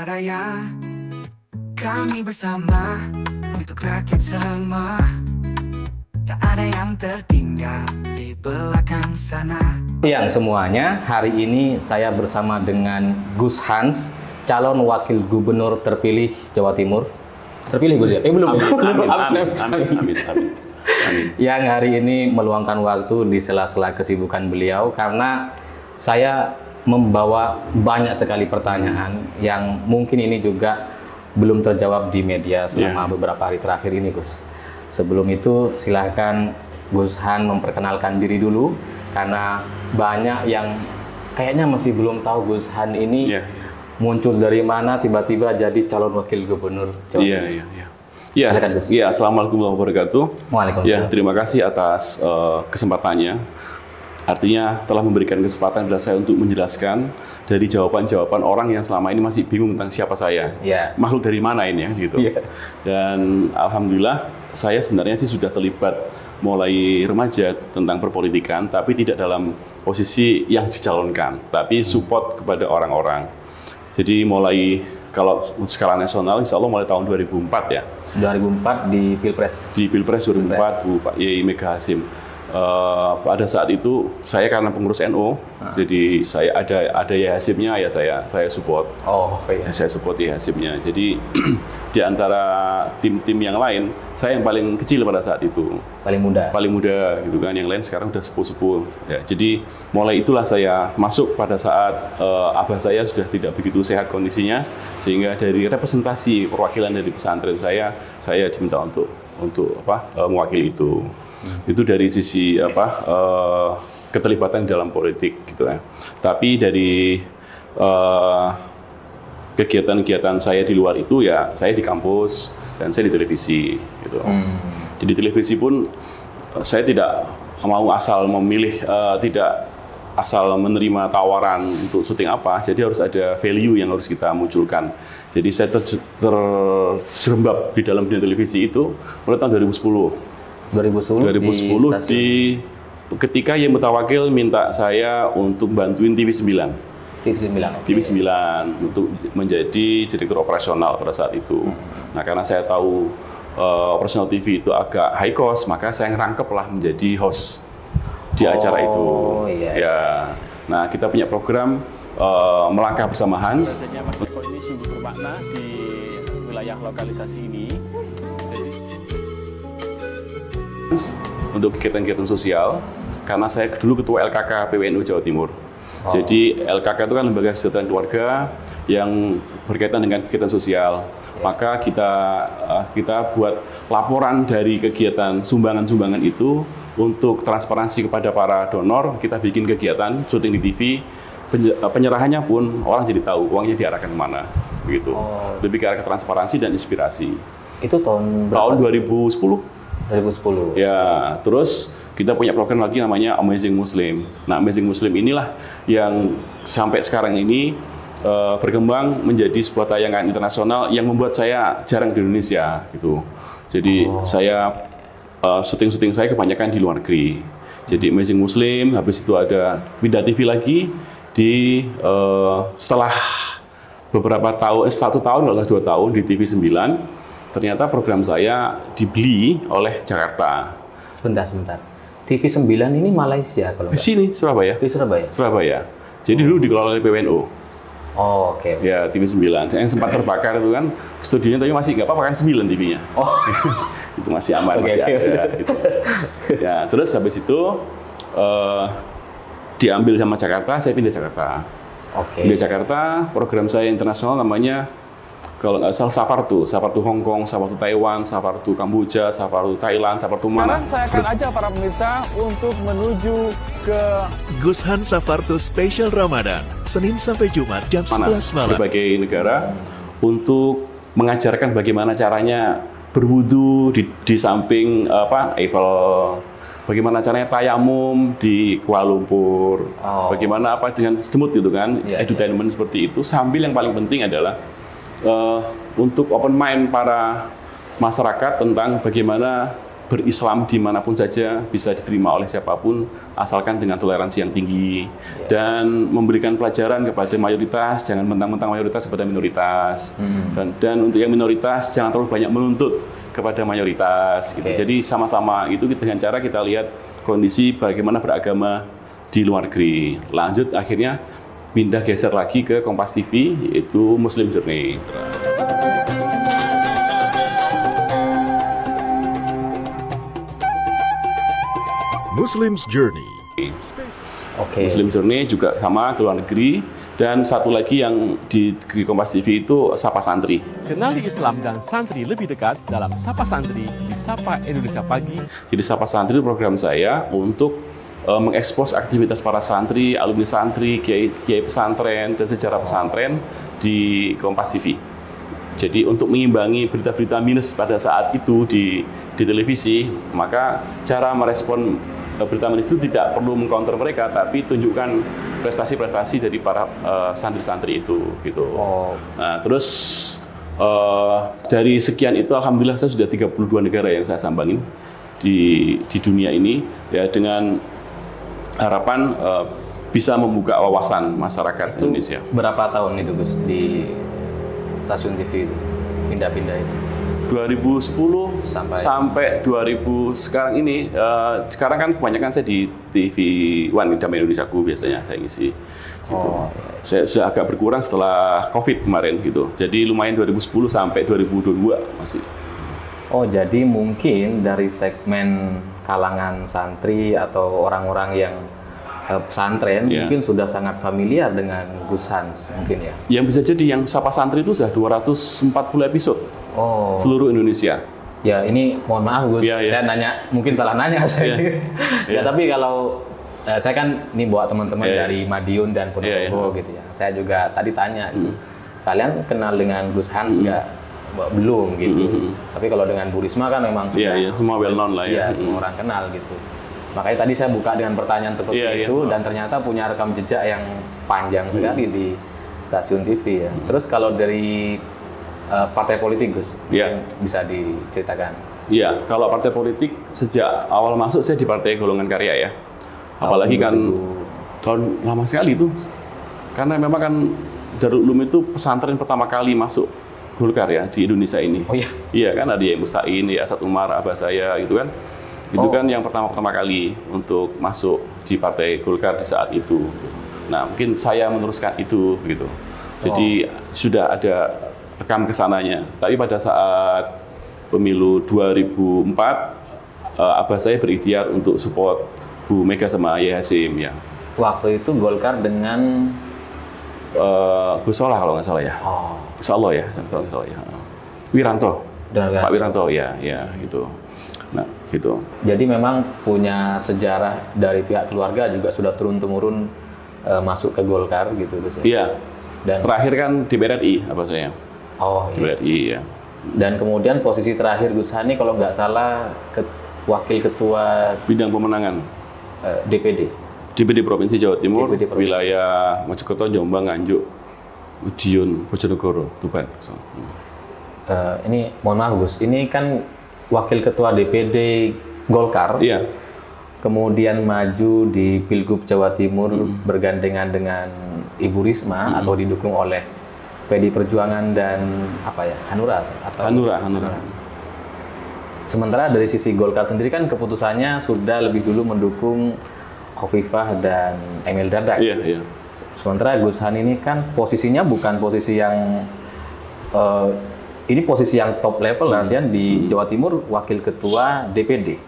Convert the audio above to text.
Raya, kami bersama untuk rakyat semua. Tak ada yang tertinggal di belakang sana. Siang semuanya, hari ini saya bersama dengan Gus Hans, calon wakil gubernur terpilih Jawa Timur. Terpilih Gus ya? Belum. Amin. Yang hari ini meluangkan waktu di sela-sela kesibukan beliau karena saya membawa banyak sekali pertanyaan yang mungkin ini juga belum terjawab di media selama beberapa hari terakhir ini, Gus. Sebelum itu silahkan Gus Han memperkenalkan diri dulu karena banyak yang kayaknya masih belum tahu Gus Han ini muncul dari mana tiba-tiba jadi calon wakil gubernur Jawa Timur. Silakan, Gus. Assalamualaikum warahmatullahi wabarakatuh. Waalaikumsalam. Terima kasih atas kesempatannya. Artinya telah memberikan kesempatan kepada saya untuk menjelaskan dari jawaban-jawaban orang yang selama ini masih bingung tentang siapa saya. Makhluk dari mana ini ya gitu. Dan alhamdulillah saya sebenarnya sih sudah terlibat mulai remaja tentang perpolitikan, tapi tidak dalam posisi yang dicalonkan, tapi support kepada orang-orang. Jadi mulai kalau skala nasional, insya Allah mulai tahun 2004 ya. 2004 di Pilpres. Di Pilpres 2004, Bu Pak Yai Mega Hasyim. Pada saat itu saya karena pengurus NU, jadi saya ada Yai Hasyimnya ya saya support. Saya support Yai Hasyimnya. Jadi di antara tim-tim yang lain, saya yang paling kecil pada saat itu. Paling muda gitu kan. Yang lain sekarang udah sepuh-sepuh. Ya, jadi mulai itulah saya masuk pada saat abah saya sudah tidak begitu sehat kondisinya, sehingga dari representasi perwakilan dari pesantren saya diminta untuk mewakili itu. Itu dari sisi keterlibatan dalam politik gitu ya. Tapi dari kegiatan-kegiatan saya di luar itu ya saya di kampus dan saya di televisi gitu. Jadi televisi pun saya tidak mau asal memilih, tidak asal menerima tawaran untuk syuting apa. Jadi harus ada value yang harus kita munculkan. Jadi saya terjerembab di dalam dunia televisi itu mulai tahun 2010 ketika Yai Mutawakil minta saya untuk bantuin TV 9 untuk menjadi direktur operasional pada saat itu. Nah, karena saya tahu operasional TV itu agak high cost, maka saya ngerangkep lah menjadi host di acara itu. Ya. Nah, kita punya program Melangkah Bersama Hans. Mas Eko ini sungguh bermakna di wilayah lokalisasi ini. Untuk kegiatan-kegiatan sosial, karena saya dulu ketua LKK PWNU Jawa Timur. Jadi LKK itu kan lembaga kesejahteraan keluarga yang berkaitan dengan kegiatan sosial. Maka kita buat laporan dari kegiatan sumbangan-sumbangan itu untuk transparansi kepada para donor. Kita bikin kegiatan syuting di TV. Penyerahannya pun orang jadi tahu uangnya diarahkan kemana, begitu. Lebih ke arah transparansi dan inspirasi. Itu tahun berapa? Tahun 2010. Ya, terus kita punya program lagi namanya Amazing Muslim. Nah, Amazing Muslim inilah yang sampai sekarang ini berkembang menjadi sebuah tayangan internasional yang membuat saya jarang di Indonesia, gitu. Jadi saya syuting saya kebanyakan di luar negeri. Jadi Amazing Muslim, habis itu ada Winda TV lagi di setelah beberapa tahun, 1 tahun atau 2 tahun di TV 9. Ternyata program saya dibeli oleh Jakarta. Sebentar. TV 9 ini Malaysia kalau di sini, Surabaya. Di Surabaya. Jadi dulu dikelola oleh PWNU. Oke. Ya, TV 9. Yang sempat terbakar itu kan studionya tapi masih nggak apa-apa kan 9 TV-nya. Itu masih aman, masih ada. Gitu. Ya, terus habis itu diambil sama Jakarta, saya pindah Jakarta. Pindah Jakarta, program saya internasional namanya kalau nggak salah Safartu Hong Kong, Safartu Taiwan, Safartu Kamboja, Safartu Thailand, Safartu mana. Sekarang saya akan ajak para pemirsa untuk menuju ke Gus Han Safartu Special Ramadan, Senin sampai Jumat jam 11 malam. Berbagai negara untuk mengajarkan bagaimana caranya berwudu di samping Eiffel, bagaimana caranya tayamum di Kuala Lumpur, bagaimana dengan semut gitu kan, edutainment seperti itu. Sambil yang paling penting adalah untuk open mind para masyarakat tentang bagaimana berislam dimanapun saja, bisa diterima oleh siapapun, asalkan dengan toleransi yang tinggi, dan memberikan pelajaran kepada mayoritas, jangan mentang-mentang mayoritas kepada minoritas, dan untuk yang minoritas jangan terlalu banyak menuntut kepada mayoritas. Gitu. Jadi sama-sama itu dengan cara kita lihat kondisi bagaimana beragama di luar negeri. Lanjut akhirnya pindah geser lagi ke Kompas TV, yaitu Muslim Journey. Muslim's Journey. Muslim Journey juga sama ke luar negeri, dan satu lagi yang di Kompas TV itu Sapa Santri. Kenali Islam dan santri lebih dekat dalam Sapa Santri di Sapa Indonesia Pagi. Jadi Sapa Santri program saya untuk mengekspos aktivitas para santri, alumni santri, kiai pesantren, dan sejarah pesantren di Kompas TV. Jadi untuk mengimbangi berita-berita minus pada saat itu di televisi, maka cara merespon berita minus itu tidak perlu mengcounter mereka, tapi tunjukkan prestasi-prestasi dari para santri-santri itu, gitu. Nah, terus dari sekian itu, alhamdulillah saya sudah 32 negara yang saya sambangin di dunia ini, ya, dengan harapan bisa membuka wawasan masyarakat Itu Indonesia. berapa tahun itu Gus di stasiun TV itu pindah-pindah itu? 2010 sampai 2000 sekarang ini. Sekarang kan kebanyakan saya di TV One, Damai Indonesiaku biasanya saya ngisi. Gitu. Saya sudah agak berkurang setelah COVID kemarin gitu. Jadi lumayan 2010 sampai 2022 masih. Oh, jadi mungkin dari segmen kalangan santri atau orang-orang yang pesantren mungkin sudah sangat familiar dengan Gus Hans mungkin ya. Yang bisa jadi yang Sapa Santri itu sudah 240 episode. Seluruh Indonesia. Ya, ini mohon maaf Gus, saya nanya, mungkin salah nanya saya. Ya, tapi kalau saya kan ini bawa teman-teman dari Madiun dan Ponorogo gitu ya. Saya juga tadi tanya gitu. Kalian kenal dengan Gus Hans nggak? Belum gitu. Tapi kalau dengan Bu Risma kan memang sudah semua well known lah ya. Semua orang kenal gitu. Makanya tadi saya buka dengan pertanyaan seperti itu, dan ternyata punya rekam jejak yang panjang sekali di stasiun TV ya. Terus kalau dari partai politik Gus, yang bisa diceritakan? Iya, kalau partai politik sejak awal masuk saya di Partai Golongan Karya ya. Apalagi kan tahun lama sekali itu. Karena memang kan Darul Ulum itu pesantren pertama kali masuk Golkar ya di Indonesia ini. Oh iya? Iya kan, ada Yai Mustain, ya Asad Umar, Abah saya gitu kan. Itu kan yang pertama kali untuk masuk di Partai Golkar di saat itu. Nah, mungkin saya meneruskan itu gitu. Jadi sudah ada rekam kesananya. Tapi pada saat pemilu 2004, abah saya berikhtiar untuk support Bu Mega sama Yai Hasyim ya. Waktu itu Golkar dengan Gus Solah kalau nggak salah ya. Insya Allah ya, kalau nggak salah ya. Wiranto, Pak Wiranto ya gitu. Nah, gitu. Jadi memang punya sejarah dari pihak keluarga juga sudah turun-temurun masuk ke Golkar gitu Gus. Iya. Dan terakhir kan di BRI apa saya? Oh, di BRI ya. Dan kemudian posisi terakhir Gus Hani kalau nggak salah wakil ketua bidang pemenangan DPD Provinsi Jawa Timur, wilayah Mojokerto, Jombang, Nganjuk, Madiun, Bojonegoro, Tuban. Ini mohon maaf Gus, ini kan wakil ketua DPD Golkar, kemudian maju di Pilgub Jawa Timur bergandengan dengan Ibu Risma atau didukung oleh PD Perjuangan dan Hanura atau Hanura. Sementara dari sisi Golkar sendiri kan keputusannya sudah lebih dulu mendukung Khofifah dan Emil Dardak. Iya. Sementara Gus Han ini kan posisinya bukan posisi yang ini posisi yang top level, nantian di Jawa Timur wakil ketua DPD.